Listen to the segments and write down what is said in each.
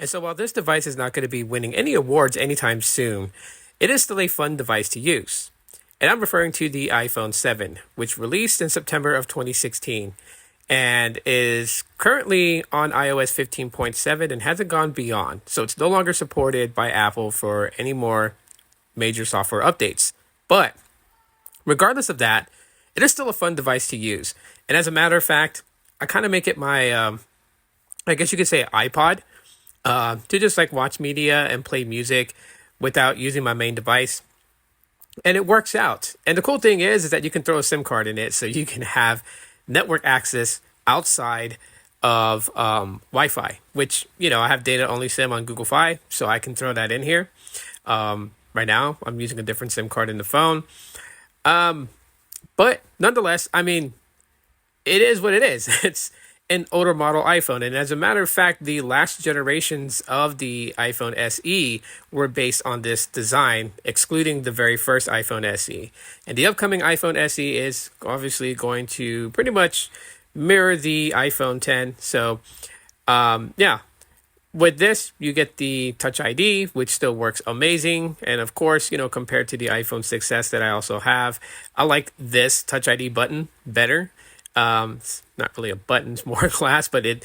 And so while this device is not going to be winning any awards anytime soon, it is still a fun device to use. And I'm referring to the iPhone 7, which released in September of 2016 and is currently on iOS 15.7 and hasn't gone beyond. So it's no longer supported by Apple for any more major software updates. But regardless of that, it is still a fun device to use. And as a matter of fact, I kind of make it my, I guess you could say iPod, to just like watch media and play music without using my main device. And it works out. And the cool thing is that you can throw a SIM card in it so you can have network access outside of Wi-Fi, which, I have data only SIM on Google Fi, so I can throw that in here. Right now, I'm using a different SIM card in the phone. But nonetheless, it is what it is. It's an older model iPhone. And as a matter of fact, the last generations of the iPhone SE were based on this design, excluding the very first iPhone SE. And the upcoming iPhone SE is obviously going to pretty much mirror the iPhone 10. So, with this, you get the Touch ID, which still works amazing. And of course, compared to the iPhone 6s that I also have, I like this Touch ID button better. It's not really a button, it's more glass, but it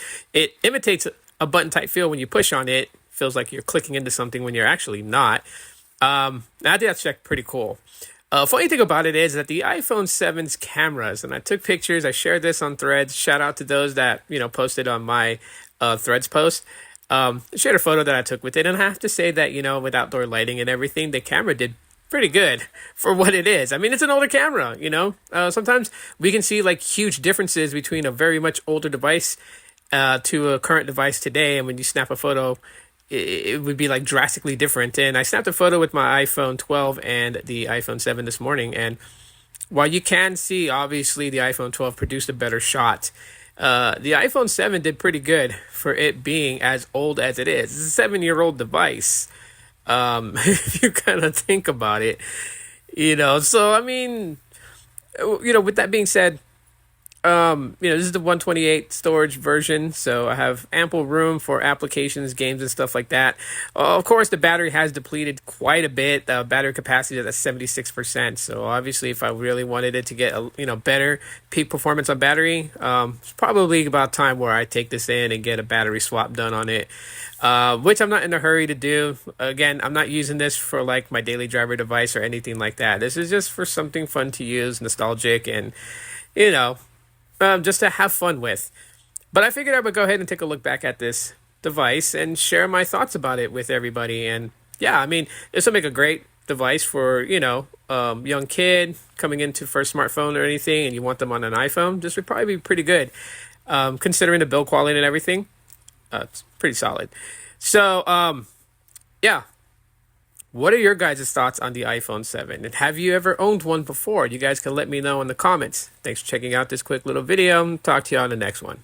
imitates a button type feel when you push on it. Feels like you're clicking into something when you're actually not. I think that's pretty cool. Funny thing about it is that the iPhone 7's cameras, and I took pictures, I shared this on Threads. Shout out to those that, posted on my Threads post. I shared a photo that I took with it, and I have to say that, with outdoor lighting and everything, the camera did pretty good for what it is. It's an older camera, sometimes we can see like huge differences between a very much older device to a current device today. And when you snap a photo, it would be like drastically different. And I snapped a photo with my iPhone 12 and the iPhone 7 this morning. And while you can see, obviously, the iPhone 12 produced a better shot, the iPhone 7 did pretty good for it being as old as it is. It's a 7-year-old device. If you kind of think about it, so with that being said, this is the 128 storage version, so I have ample room for applications, games, and stuff like that. Of course, the battery has depleted quite a bit. The battery capacity is at 76%. So obviously, if I really wanted it to get better peak performance on battery, it's probably about time where I take this in and get a battery swap done on it. Which I'm not in a hurry to do. Again, I'm not using this for like my daily driver device or anything like that. This is just for something fun to use, nostalgic, and just to have fun with. But I figured I would go ahead and take a look back at this device and share my thoughts about it with everybody. And this will make a great device for, young kid coming into first smartphone or anything, and you want them on an iPhone. This would probably be pretty good, considering the build quality and everything. It's pretty solid. So, what are your guys' thoughts on the iPhone 7? And have you ever owned one before? You guys can let me know in the comments. Thanks for checking out this quick little video. Talk to you on the next one.